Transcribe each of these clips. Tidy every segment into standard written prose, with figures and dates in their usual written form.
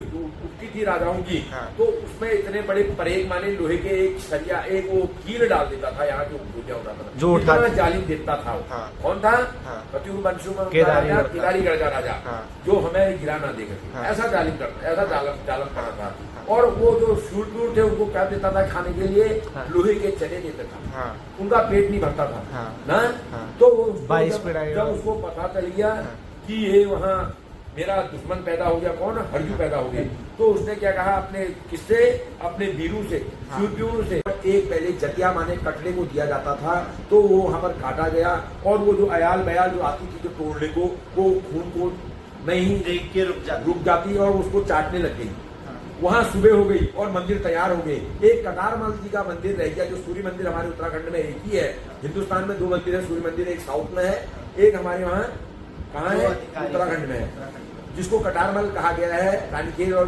उठती थी राजाओं की, हाँ। तो उसमें इतने बड़े परेग माने लोहे के एक सरिया एक वो कील डाल देता था यहाँ जो पूजा होता था, जो उठा इतना जालिम देखता था वो। हाँ। कौन था? हाँ। प्रत्युवंशुमन का केदारीगढ़ राजा, का। केदारीगढ़ का राजा, हाँ। जो हमें गिरा ना दे सके, हाँ। ऐसा जालिम करता, ऐसा जालम करता हाँ। था। और वो जो शूरवीर थे उनको क्या देता था खाने के लिए? हाँ। लोहे के चने देता था, हाँ। उनका पेट नहीं भरता था हाँ। ना। हाँ। तो वो उसको 22 पिढ़ाई जब उसको पता चल गया हाँ। कि ये वहाँ मेरा दुश्मन पैदा हो गया, कौन? हरजू पैदा हो गए, तो उसने क्या कहा अपने किससे? अपने वीरू से, हाँ। शूरवीरों से। एक पहले जतिया माने कटले को दिया जाता था, तो वो वहां पर काटा गया, और वो जो अयाल बयाल जो आती थी जो तोड़ने को, वो खून को नहीं देख के रुक जाती और उसको चाटने लग गई। वहां सुबह हो गई और मंदिर तैयार हो गए। एक कटारमल जी का मंदिर रह गया, जो सूर्य मंदिर हमारे उत्तराखंड में एक ही है। हिंदुस्तान में 2 मंदिर है, सूर्य मंदिर एक साउथ में है, एक हमारे वहाँ कहाँ है? उत्तराखंड में है, जिसको कटारमल कहा गया है। रानीखेत और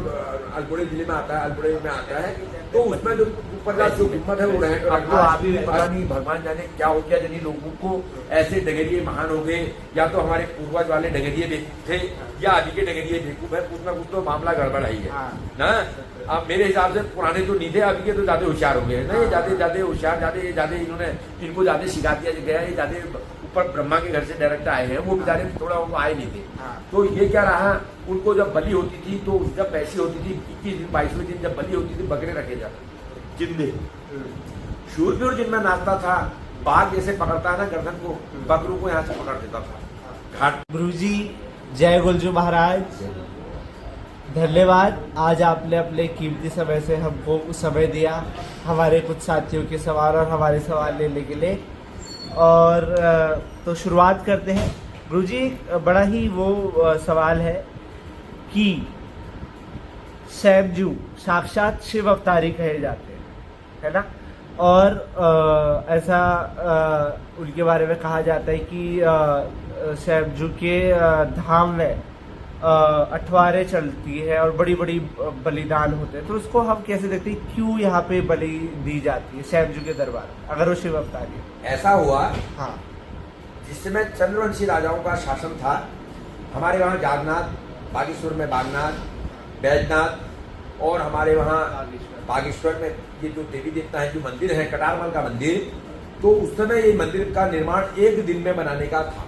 अल्मोड़ा जिले में आता है, अल्मोड़ा में आता है। तो उसमें जो ऊपर का जो गुम्बद है वो पता नहीं भगवान जाने क्या हो गया, जिन्हीं लोगों को ऐसे डगरिये महान हो गए, या तो हमारे पूर्वज वाले डगरिये बेवकूफ थे, या अभी के डगरिये बेवकूफ है। कुछ ना कुछ तो मामला गड़बड़ ही है ना। अब मेरे हिसाब से पुराने तो नहीं थे, अभी के तो ज्यादा होशियार हो गए ना। ये ज्यादा होशियार, ज्यादा इन्होंने इनको ज्यादा सिखा दिया गया, ये ज्यादा ऊपर ब्रह्मा के घर से डायरेक्ट आए हैं, वो बेचारे थोड़ा वो आए नहीं थे। तो ये क्या रहा, उनको जब बलि होती थी, तो जब पैसी होती थी 21 दिन 22वें दिन जब बलि होती थी, बकरे रखे जाते जिंदे। शूरवीर जिनमें नाचता था, बाघ जैसे पकड़ता है ना गर्दन को, बकरों को यहाँ से पकड़ देता था घाट। गुरुजी जय गुलजू महाराज, धन्यवाद। आज आपने अपने कीमती समय से हमको समय दिया, हमारे कुछ साथियों के सवाल और हमारे सवाल लेने के लिए। और तो शुरुआत करते हैं गुरुजी। बड़ा ही वो सवाल है कि सैमजू साक्षात शिव अवतारी कहे जाते हैं, है ना। और ऐसा उनके बारे में कहा जाता है कि सैमजू के धाम में अठवारे चलती है और बड़ी बड़ी बलिदान होते हैं। तो उसको हम कैसे देखते हैं, क्यों यहाँ पे बलि दी जाती है सैमजू के दरबार, अगर वो शिव अवतारी है? ऐसा हुआ हाँ, जिस समय चंद्रवंशी राजाओं का शासन था, हमारे वहाँ जागनाथ, बागेश्वर में बागनाथ, बैजनाथ, और हमारे वहाँ बागेश्वर में ये जो देवी देवता है जो मंदिर है, कटारमल का मंदिर, तो उस समय ये मंदिर का निर्माण 1 दिन में बनाने का था।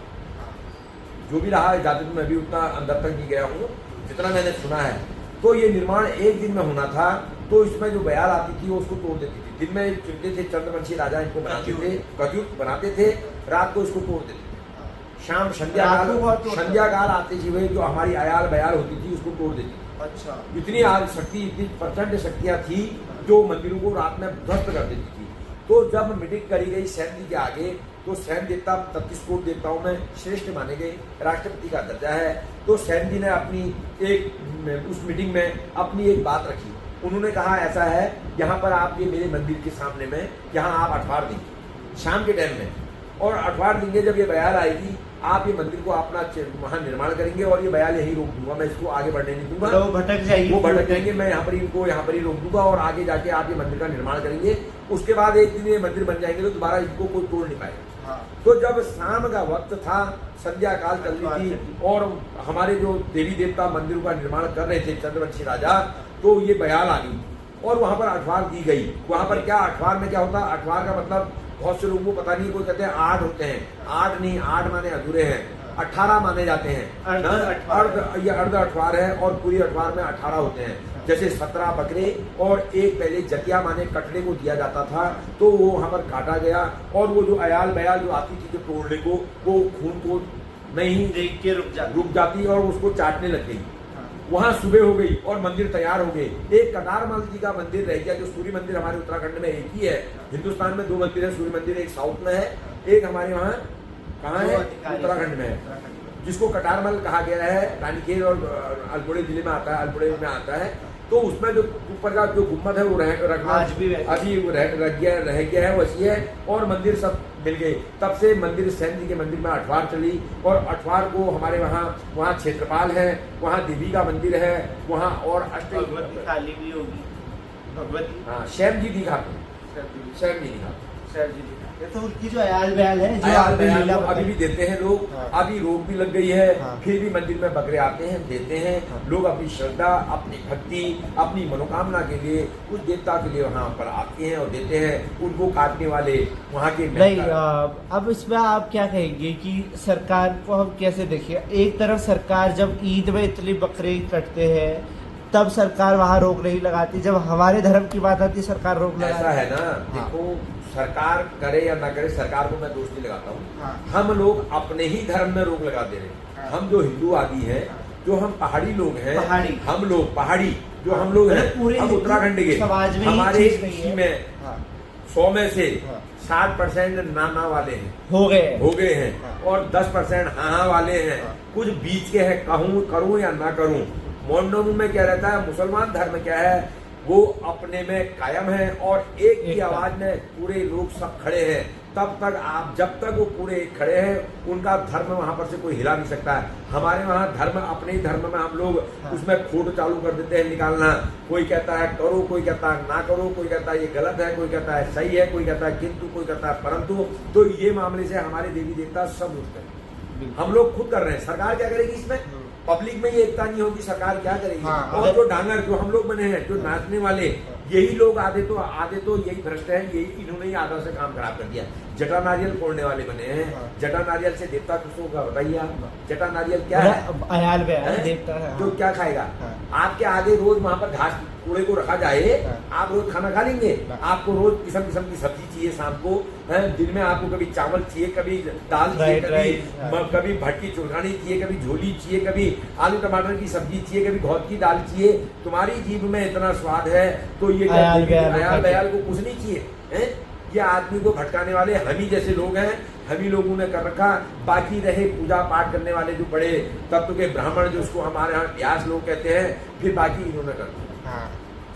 जो भी रहा, ज्यादा मैं भी उतना अंदर तक नहीं गया हूँ, जितना मैंने सुना है। तो ये निर्माण 1 दिन में होना था। तो इसमें जो बयाल आती थी वो उसको तोड़ देती थी। दिन में चुनते थे चंद्रवंशी राजा, इनको बनाते थे, कजूत बनाते थे, रात को इसको तोड़ देते थे। शाम संध्याकाल आते थी वही जो हमारी अयाल बयाल होती थी उसको तोड़ देती थी। अच्छा, इतनी शक्ति, इतनी प्रचंड शक्तियां थी जो मंदिरों को रात में ध्वस्त कर देती थी। तो जब मीटिंग करी गई सैन जी के आगे, तो सैन देवता 33 करोड़ देवताओं में श्रेष्ठ माने गए, राष्ट्रपति का दर्जा है। तो सैन जी ने अपनी उस मीटिंग में अपनी एक बात रखी। उन्होंने कहा ऐसा है, यहाँ पर आप ये मेरे मंदिर के सामने में यहाँ आप अठवार देंगे शाम के टाइम में, और अठवार देंगे जब ये बयाल आएगी, आप ये मंदिर को अपना वहाँ निर्माण करेंगे, और ये बयाल यही रोक दूंगा, मैं इसको आगे बढ़ने नहीं दूंगा। तो वो भटक जाएंगे, मैं यहाँ पर इनको यहाँ पर ही रोक दूंगा, और आगे जाके आप ये मंदिर का निर्माण करेंगे। उसके बाद एक दिन ये मंदिर बन जाएंगे तो दोबारा इसको कोई तोड़ नहीं पाएगा। तो जब शाम का वक्त था, संध्या काल चल रही थी, और हमारे जो देवी देवता मंदिरों का निर्माण कर रहे थे चंद्रवंशी राजा, तो ये बयाल आ गई और वहां पर अठवार दी गई। वहां पर क्या, अठवार में क्या होता है? अठवार का मतलब बहुत से लोगों को पता नहीं, कोई कहते हैं 8 होते हैं, 8 नहीं, 8 माने अधूरे हैं, 18 माने जाते हैं। ये अर्ध अठवार है, और पूरी अठवार में 18 होते हैं। जैसे 17 बकरे और एक पहले जतिया माने कटले को दिया जाता था, तो वो वहां पर काटा गया, और वो जो अयाल बयाल जो आती थी जो तोड़ने को, वो खून को नहीं देख के रुक जाती और उसको चाटने लग गई। वहां सुबह हो गई और मंदिर तैयार हो गए। एक कटारमल जी का मंदिर रह गया, जो सूर्य मंदिर हमारे उत्तराखंड में एक ही है। हिंदुस्तान में 2 मंदिर है, सूर्य मंदिर एक साउथ में है, एक हमारे वहाँ कहाँ है? उत्तराखंड में है, जिसको कटारमल कहा गया है। रानीखेत और अल्मोड़ा जिले में आता है, अल्मोड़ा में आता है। तो उसमें जो ऊपर का जो गुम्बद है वो अभी रह गया है, वैसी है, और मंदिर सब मिल गए। तब से मंदिर सैन जी के मंदिर में अठवार चली, और अठवार को हमारे वहाँ क्षेत्रपाल है, वहाँ देवी का मंदिर है, वहाँ और भगवती काली भी होगी, भगवती, हाँ, श्याम जी दिखाते, श्याम जी दिखाते। शैव जी दिखाते हैं। तो उनकी जो अयाल बयाल है जो अयाल आपने बयाल लीला तो अभी बताई, भी देते हैं लोग। हाँ। अभी रोक भी लग गई है, हाँ। फिर भी मंदिर में बकरे आते हैं, देते हैं। हाँ। लोग अपनी श्रद्धा, अपनी भक्ति, अपनी मनोकामना के लिए उस देवता के लिए वहाँ पर आते हैं और देते हैं। उनको काटने वाले वहाँ के नहीं मेहता- अब इसमें आप क्या कहेंगे कि सरकार को हम कैसे देखिए? एक तरफ सरकार जब ईद में इतनी बकरे कटते हैं तब सरकार वहाँ रोक नहीं लगाती, जब हमारे धर्म की बात आती सरकार रोक ऐसा लगाती है ना। हाँ। देखो, सरकार करे या ना करे, सरकार को मैं दोष नहीं लगाता हूँ। हाँ। हम लोग अपने ही धर्म में रोक लगा दे रहे हैं। हाँ। हम जो हिंदू आदि हैं, जो हम पहाड़ी लोग हैं, पहाड़ी। हम लोग पहाड़ी जो हम लोग हैं, पूरे हम हिंदू उत्तराखंड के, समाज में हमारे ये चीज नहीं कृषि है। में हाँ। 100 में से हाँ। 60% नाना वाले हैं, हो गए हो गए हैं, हाँ। और 10% हाँ वाले हैं। हाँ। कुछ बीच के हैं, कहूँ करूँ या ना करूँ। मोहम्मद में क्या रहता है, मुसलमान धर्म क्या है, वो अपने में कायम है और एक की आवाज में पूरे लोग सब खड़े हैं। तब तक आप, जब तक वो पूरे एक खड़े हैं, उनका धर्म वहां पर से कोई हिला नहीं सकता है। हमारे वहाँ धर्म, अपने ही धर्म में हम लोग हाँ। उसमें खोट चालू कर देते हैं निकालना। कोई कहता है करो, कोई कहता है ना करो, कोई कहता है ये गलत है, कोई कहता है सही है, कोई कहता है किंतु, कोई कहता है परंतु। तो ये मामले से हमारे देवी देवता सब उठते हैं। हम लोग खुद कर रहे हैं, सरकार क्या करेगी इसमें? पब्लिक में ये एकता नहीं होगी, सरकार क्या करेगी? हाँ, और जो डांगर, जो हम लोग बने हैं, जो नाचने वाले, यही लोग आधे तो यही भ्रष्ट हैं, यही इन्होंने ही आधा से काम खराब कर दिया। जटा नारियल फोड़ने वाले बने हैं। हाँ। जटा नारियल से देवता खुश होगा, बताइए आप। जटा नारियल क्या है? अयाल बयाल हैं? देवता है। जो क्या खाएगा? हाँ। आपके आगे रोज वहां पर घास कूड़े को रखा जाए, हाँ। आप रोज खाना खा लेंगे? हाँ। आपको आपको रोज किस्म किस्म की सब्जी चाहिए शाम को, हैं? दिन में आपको कभी चावल चाहिए, कभी दाल चाहिए, Right, right, हाँ। कभी भटकी चुरखानी चाहिए, कभी झोली चाहिए, कभी आलू टमाटर की सब्जी चाहिए, कभी घौत की दाल चाहिए। तुम्हारी जीभ में इतना स्वाद है तो ये अयाल बयाल को कुछ नहीं चाहिए, हैं? ये आदमी को भटकाने वाले हम ही जैसे लोग हैं, हम ही लोगों ने कर रखा। बाकी रहे पूजा पाठ करने वाले जो बड़े तत्व के ब्राह्मण, जो उसको हमारे यहाँ व्यास लोग कहते हैं, फिर बाकी इन्होंने कर दिया। हाँ,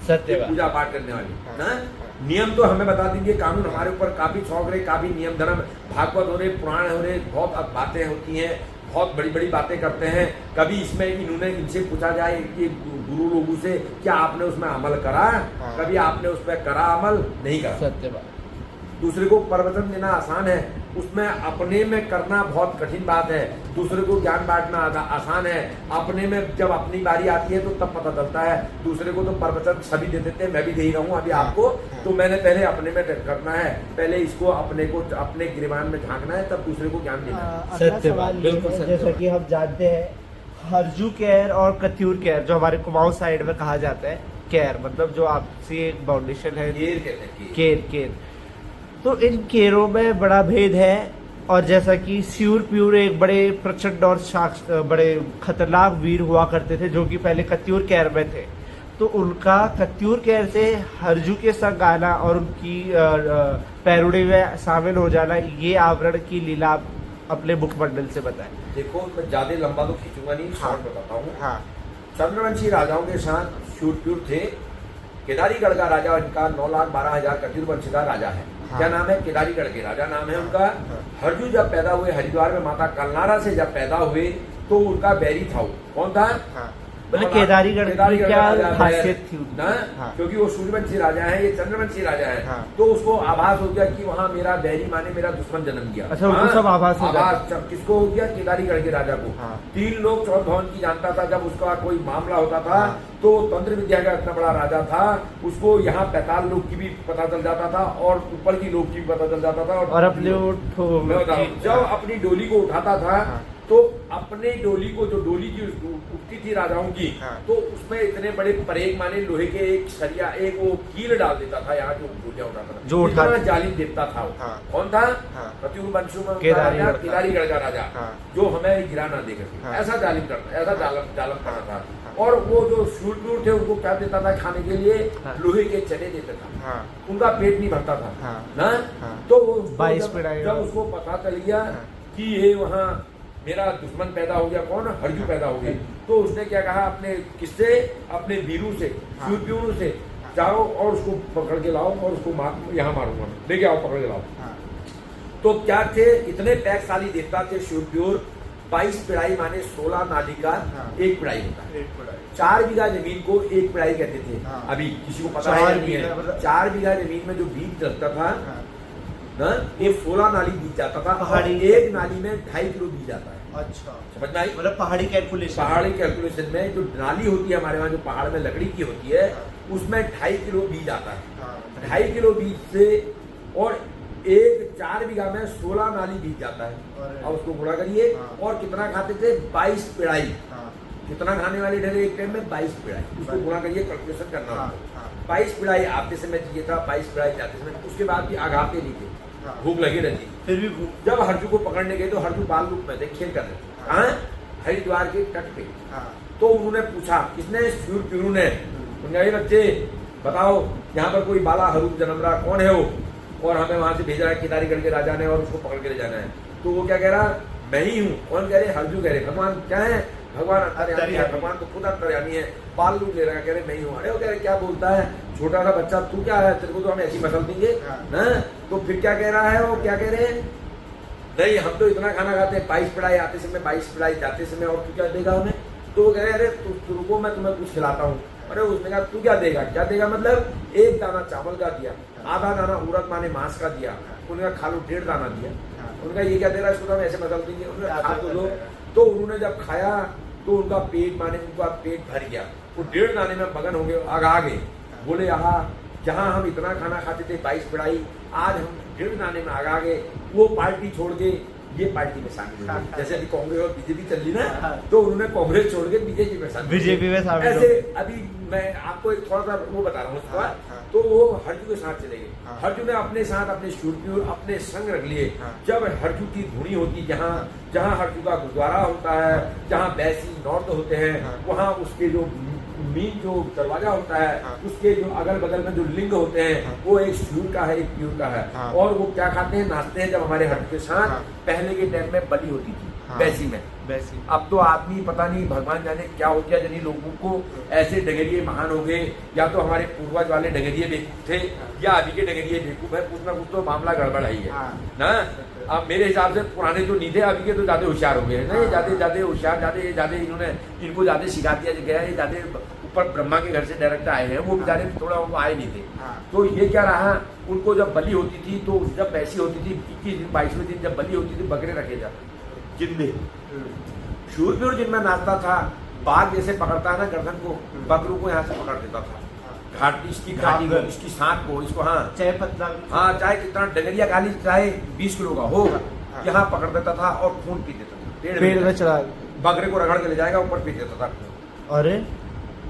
सत्य बात। पूजा पाठ करने वाली हाँ। ना। नियम तो हमें बता दीजिए, कानून हमारे ऊपर काफी शौक रहे, काफी नियम धर्म, भागवत हो रहे, पुराण हो रहे, बहुत बातें होती हैं, बहुत बड़ी बड़ी बातें करते हैं। कभी इसमें इन्होंने, इनसे पूछा जाए कि गुरु लोगों से, क्या आपने उसमें अमल करा? हाँ। कभी आपने उस पर करा अमल? नहीं करा। सत्य बात। दूसरे को प्रवचन देना आसान है, उसमें अपने में करना बहुत कठिन बात है। दूसरे को ज्ञान बांटना आसान है, अपने में जब अपनी बारी आती है तो तब पता चलता है। दूसरे को तो प्रवचन सभी दे देते हैं, मैं भी दे ही रहा हूँ अभी आपको। तो मैंने पहले अपने में करना है, पहले इसको अपने को अपने गिरबान में झांकना है, तब दूसरे को ज्ञान देना है। सत्य बात, बिल्कुल सत्य। जैसा कि हम जानते हैं, हरजू केयर और कत्यूर केयर, जो हमारे कुमाऊं साइड में कहा जाता है, केयर मतलब जो आपसी एक बाउंडेशन है, केर कहते हैं, केर केर। तो इन केरों में बड़ा भेद है। और जैसा कि स्यूर प्यूर एक बड़े प्रचंड और बड़े खतरनाक वीर हुआ करते थे, जो कि पहले कत्यूर केयर में थे। तो उनका कत्यूर केयर से हरजू के संग आना और उनकी पैरोडी में शामिल हो जाना, ये आवरण की लीला आप अपने मुखमंडल से बताएं। देखो, मैं ज्यादा लंबा तो खींचूंगा नहीं, हाँ। शॉर्ट बताता हूँ। हाँ, चंद्रवंशी राजाओं के साथ शूरप्यूर थे। केदारीगढ़ का राजा इनका 9,12,000 कत्यूर वंश का राजा है। हाँ। क्या नाम है? केदारीगढ़ के राजा नाम है उनका। हाँ। हरजू जब पैदा हुए, हरिद्वार में माता कलनारा से जब पैदा हुए, तो उनका बैरी था। वो कौन था? हाँ। मतलब केदारीगढ़ की केदारीगढ़ क्या का राजा खासियत है थी उनकी? ना? हाँ। क्योंकि वो सूर्यवंशी राजा है, ये चंद्रवंशी राजा है। हाँ। तो उसको आभास हो गया कि वहाँ मेरा बैरी माने मेरा दुश्मन जन्म दिया। अच्छा, उनको सब आभास हो जाता। किसको हो गया? केदारीगढ़ के राजा को। हाँ। 3 लोग चौथ भवन की जानता था। जब उसका कोई मामला होता था, हाँ। तो तंत्र विद्या का इतना बड़ा राजा था, उसको यहाँ 45 लोग की भी पता चल जाता था और ऊपर की लोग की भी पता चल जाता था। और अपने मैं बता रहा हूँ, जब अपनी डोली को उठाता था, हाँ। तो अपने डोली को, जो डोली की उठती थी राजाओं की, हाँ। तो उसमें इतने बड़े परेग माने लोहे के एक सरिया, एक वो कील डाल देता था यहाँ, जो डोलियां उठाता था। जो इतना जालिम देवता था वो। हाँ। कौन था? हाँ। कत्यूर वंशों में केदारीगढ़ का राजा, हाँ। जो हमें गिरा ना देकर, हाँ। ऐसा जालिम करता, ऐसा जालम करता था। हाँ। और वो जो शूरवीर थे, उनको क्या देता था खाने के लिए? हाँ। लोहे के चने देता था। हाँ। उनका पेट नहीं भरता था। हाँ। ना? हाँ। तो वो 22 जब पिढ़ाई उसको पता चल गया हाँ। कि ये वहाँ मेरा दुश्मन पैदा हो गया, कौन? हरजू पैदा हो गई। तो उसने क्या कहा अपने किससे? अपने वीरू से, हाँ। शूरवीरों से, जाओ और उसको पकड़ के लाओ और उसको यहाँ मारूंगा, लेके आओ, पकड़ के लाओ। हाँ। तो क्या थे? इतने पैकशाली देवता थे शूरवीर। 22 पिढ़ाई माने 16 नाली का हाँ। एक पिढ़ाई होता है। 4 बीघा जमीन को एक पिढ़ाई कहते थे। हाँ। अभी किसी को पता है 4 या नहीं है? बीघा मतलब 4 बीघा जमीन में जो बीज लगता था, हाँ। ना, ये 16 नाली बीत जाता था, पहाड़ी और एक नाली में 2.5 किलो बीत जाता है। अच्छा, समझ में आई? मतलब पहाड़ी कैलकुलेशन। पहाड़ी कैलकुलेशन में जो नाली होती है हमारे वहाँ, जो पहाड़ में लकड़ी की होती है, उसमें 2.5 किलो बीज आता है। 2.5 किलो बीज से और 4 बीघा में 16 नाली बीज जाता है। अब उसको गुणा करिए, और कितना खाते थे? 22 पेड़ाई। कितना खाने वाले ढेरे एक टाइम में? 22 पेड़ाई। उसको गुणा करिए, कैलकुलेशन करना होगा। 22 पेड़ाई आते समय चाहिए था, 22 पेड़ाई जाते समय। उसके बाद भी आघाते नहीं थे, भूख लगी रहती। फिर भी भूख। जब हरजू को पकड़ने गए तो हरजू बाल रूप में थे, खेल कर रहे थे। कहाँ? हरिद्वार के तट पे। तो उन्होंने पूछा, किसने? शूर पीरू ने। उन्होंने, बच्चे बताओ, यहाँ पर कोई बाला हरूप जन्म रहा, कौन है वो? और हमें वहां से भेजा है केदारीगढ़ के राजा ने, और उसको पकड़ के ले जाना है। तो वो क्या कह रहा? मैं ही हूँ। कौन कह रहे? हरजू कह रहे। भगवान क्या है? भगवान अंतर्यामी है। भगवान तो खुद अंतर्यामी है, बाल रूप ले रहा है। कह रहे मैं ही हूँ। अरे वो कह रहे क्या बोलता है, छोटा सा बच्चा, तू क्या है? तेरे को तो हम ऐसी मसल देंगे ना। तो फिर क्या कह रहा है वो? क्या कह रहे हैं? नहीं, हम तो इतना खाना खाते हैं, 22 पेड़ाई आते समय, 22 पेड़ाई जाते समय, और तू क्या देगा हमें? तो वो कह रहे अरे रुको, मैं तुम्हें कुछ खिलाता हूँ। अरे उसने कहा तू क्या देगा? क्या देगा मतलब? 1 दाना चावल का दिया, आधा दाना उड़द माने मांस का दिया। उन्होंने खा लो, 1.5 दाना दिया। उनका ये क्या दे रहा है? इसको तो हम ऐसे मसल देंगे। उन्होंने खा तो लो। तो उन्होंने जब खाया तो उनका पेट माने उनका पेट भर गया। वो 1.5 दाने में मगन हो गए, आग आ गए। बोले यहाँ जहाँ हम इतना खाना खाते थे 22 पेड़ाई, आज हम 1.5 दाने में आग आ गए। वो पार्टी छोड़ के ये पार्टी में शामिल हो गए। जैसे अभी कांग्रेस और बीजेपी चल रही ना, तो उन्होंने कांग्रेस छोड़ के बीजेपी में शामिल। बीजेपी में शामिल ऐसे अभी मैं आपको एक थोड़ा सा वो बता रहा हूँ। तो वो हरजू के साथ चले गए। हरजू ने अपने साथ अपने शूरवीर अपने संग रख लिए। जब हरजू की धुनी होती, जहाँ जहाँ हरजू का गुरुद्वारा होता है, जहाँ बैसी नौर्द होते हैं, वहाँ उसके जो मेन जो दरवाजा होता है, उसके जो अगल बगल में जो लिंग होते हैं, वो एक शूर का है, एक प्यूर का है। और वो क्या खाते हैं? नाचते हैं। जब हमारे हरजू के साथ पहले के टाइम में बलि होती थी बैसी में। अब तो आदमी पता नहीं भगवान जाने क्या हो गया, यानी लोगों को ऐसे डगरिये महान हो गए, या तो हमारे पूर्वज वाले डगरिये बेवकूफ थे, या अभी के डगरिये बेवकूफ है। कुछ ना कुछ तो मामला गड़बड़ है ना। अब मेरे हिसाब से पुराने जो नहीं थे, अभी के तो ज्यादा होशियार हो गए हैं ना। ज्यादा होशियार, ज्यादा इन्होंने इनको ज्यादा सिखा दिया गया है। ज्यादा ऊपर ब्रह्मा के घर से डायरेक्ट आए हैं, वो बेचारे थोड़ा वो आए नहीं थे। तो ये क्या रहा, उनको जब बलि होती थी, तो जब बैसी होती थी 21 दिन 22वें दिन जब बलि होती थी, बकरे रखे जाते जिंदे। शूरवीर जिनमें नाचता था, बाघ जैसे पकड़ता है ना गर्दन को, बकरों को यहाँ से पकड़ देता था, घाटी इसकी घाटी को, इसकी सांप को, इसको। हाँ, चाहे पतला, हाँ, चाहे कितना डगरिया काली, चाहे 20 किलो का हो, यहाँ पकड़ देता था और खून पी देता था। पेड़ में चढ़ा बकरे को रगड़ के ले जाएगा, ऊपर पी देता था। अरे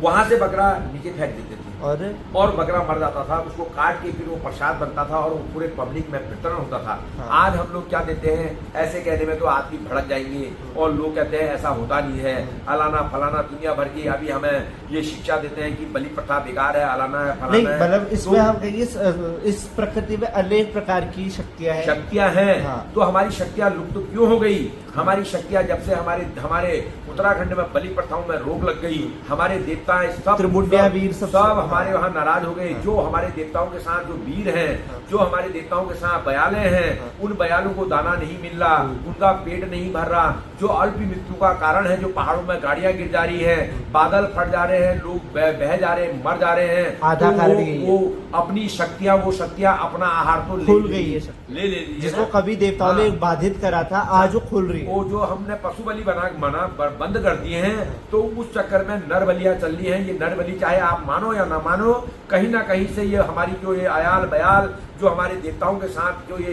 वहां से बकरा नीचे फेंक देते थे, और बकरा मर जाता था। उसको काट के फिर वो प्रसाद बनता था, और वो पूरे पब्लिक में वितरण होता था। आज हम लोग क्या देते हैं? ऐसे कहने में तो आदमी भड़क जाएंगे, और लोग कहते हैं ऐसा होता नहीं है, अलाना फलाना दुनिया भर की अभी हमें ये शिक्षा देते हैं कि बलि प्रथा बेकार है, अलाना है, फलाना नहीं, है। मतलब इसमें हम कहिए इस प्रकृति में अनेक प्रकार की शक्तियां हैं। तो हमारी शक्तियां लुप्त क्यों हो गई? हमारी शक्तियां जब से हमारे उत्तराखंड में बलि प्रथाओं में रोक लग गई, हमारे देवता सब त्रिपुटिया वीर सब हमारे वहाँ नाराज हो गए। जो हमारे देवताओं के साथ जो वीर हैं, जो हमारे देवताओं के साथ बयाले हैं, उन बयालों को दाना नहीं मिल रहा, उनका पेट नहीं भर रहा। जो अल्प मृत्यु का कारण है, जो पहाड़ों में गाड़ियां गिर जा रही है, बादल फट जा रहे हैं, लोग बह जा रहे हैं, मर जा रहे हैं, आधा वो अपनी शक्तियां अपना आहार तो खुल गई है, ले जिसको कभी देवताओं ने बाधित करा था, आज वो खुल रही है। वो जो हमने पशु बलि मना बंद कर दिए हैं, तो उस चक्कर में नर बलियां चल रही हैं। ये नर बलि चाहे आप मानो या ना मानो, कहीं ना कहीं से ये हमारी जो ये आयाल बयाल जो हमारे देवताओं के साथ जो ये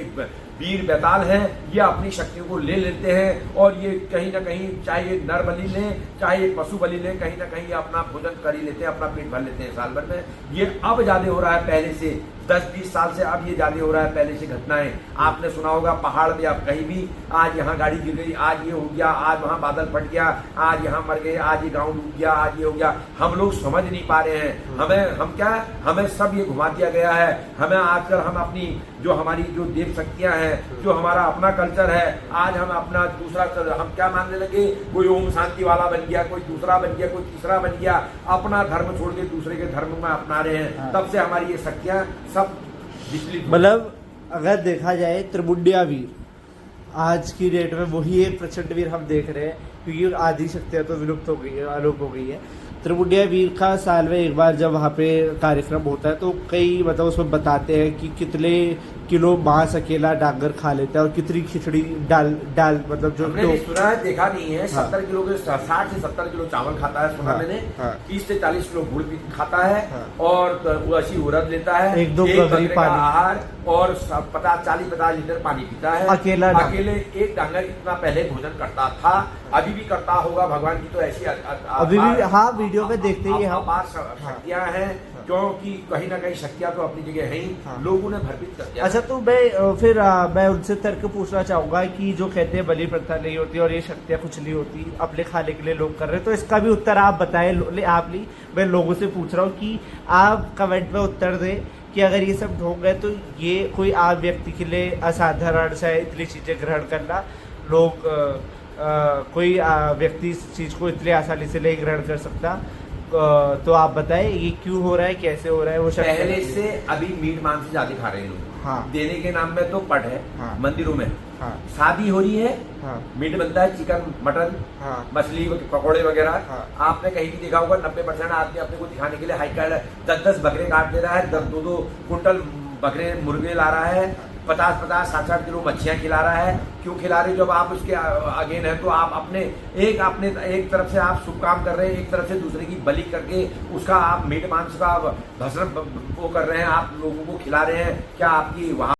वीर बैताल हैं, ये अपनी शक्तियों को ले लेते हैं। और ये कहीं ना कहीं चाहे ये नर बलि लें, चाहे ये पशु बलि लें, कहीं ना कहीं अपना भोजन कर ही लेते हैं, अपना पेट भर लेते हैं साल भर में। ये अब ज्यादा हो रहा है पहले से, 10-20 साल से अब ये ज्यादा हो रहा है पहले से घटनाएं। आपने सुना होगा पहाड़ में आप कहीं भी, आज यहाँ गाड़ी गिर गई, आज ये हो गया, आज वहाँ बादल फट गया, आज यहाँ मर गए, आज ये गाँव डूब गया, आज ये हो गया। हम लोग समझ नहीं पा रहे हैं। हमें सब ये घुमा दिया गया है। हमें आजकल हम अपनी जो हमारी जो देव शक्तियां हैं, जो हमारा अपना कल्चर है, आज हम अपना दूसरा हम क्या मानने लगे? कोई ओम शांति वाला बन गया, कोई दूसरा बन गया, कोई तीसरा बन गया, अपना धर्म छोड़ के दूसरे के धर्म में अपना रहे हैं। तब से हमारी ये शक्तियां सब विचलित। मतलब अगर देखा जाए त्रिपुटिया वीर आज की डेट में वही एक प्रचंड वीर हम देख रहे हैं, क्योंकि आधी शक्तियां तो विलुप्त हो गई है, अलोप हो गई है। त्रिपुटिया वीर का साल में एक बार जब वहाँ पे कार्यक्रम होता है, तो कई मतलब उसमें बताते हैं कि किलो मांस अकेला डांगर खा लेता है और कितनी खिचड़ी डाल मतलब जो हमने भी सुना है, देखा नहीं है। हाँ। 70 किलो के 60 से 70 किलो चावल खाता है सुना हाँ, मैंने। हाँ। 30 से 40 किलो गुड़ भी खाता है हाँ। और 80 उड़द लेता है, एक दो बकरे बकरी का पानी। आहार और 40-50 लीटर पानी पीता है अकेले। एक डांगर इतना पहले भोजन करता था, अभी भी करता होगा, भगवान की तो ऐसी अभी भी हाँ वीडियो में देखते ही हम अपार शक्तियां हैं, क्योंकि कहीं ना कहीं शक्तियां तो अपनी जगह है ही। हाँ। लोगों ने भरपूर कर दिया। अच्छा, तो मैं उनसे तर्क पूछना चाहूंगा कि जो कहते हैं बलि प्रथा नहीं होती और ये शक्तियां कुछ नहीं होती, अपने खाने के लिए लोग कर रहे हैं, तो इसका भी उत्तर आप बताएं। मैं लोगों से पूछ रहा हूँ कि आप कमेंट में उत्तर दें कि अगर ये सब ढोंग है तो ये कोई आम व्यक्ति के लिए असाधारण सा है इतनी चीजें ग्रहण करना। लोग कोई व्यक्ति इस चीज को इतनी आसानी से नहीं ग्रहण कर सकता। तो आप बताएं ये क्यों हो रहा है, कैसे हो रहा है? वो पहले से अभी मीट मांस से ज्यादा खा रहे हैं लोग। हाँ। देने के नाम में तो पट है। हाँ। मंदिरों में हाँ। शादी हो रही है, हाँ। मीट बनता है, चिकन मटन हाँ। मछली पकौड़े वगैरह। हाँ। आपने कहीं भी देखा होगा 90% आदमी अपने को दिखाने के लिए हाई कार्ड 10-10 बकरे काट दे रहा है, 2-2 कुंटल बकरे मुर्गे ला रहा है, 50-50 60-60 किलो मच्छियां खिला रहा है। क्यों खिला रहे? जब आप उसके अगेन है तो आप अपने एक तरफ से आप शुभ काम कर रहे हैं, एक तरफ से दूसरे की बलि करके उसका आप मीट मांस का भस्म वो कर रहे हैं, आप लोगों को खिला रहे हैं। क्या आपकी वहां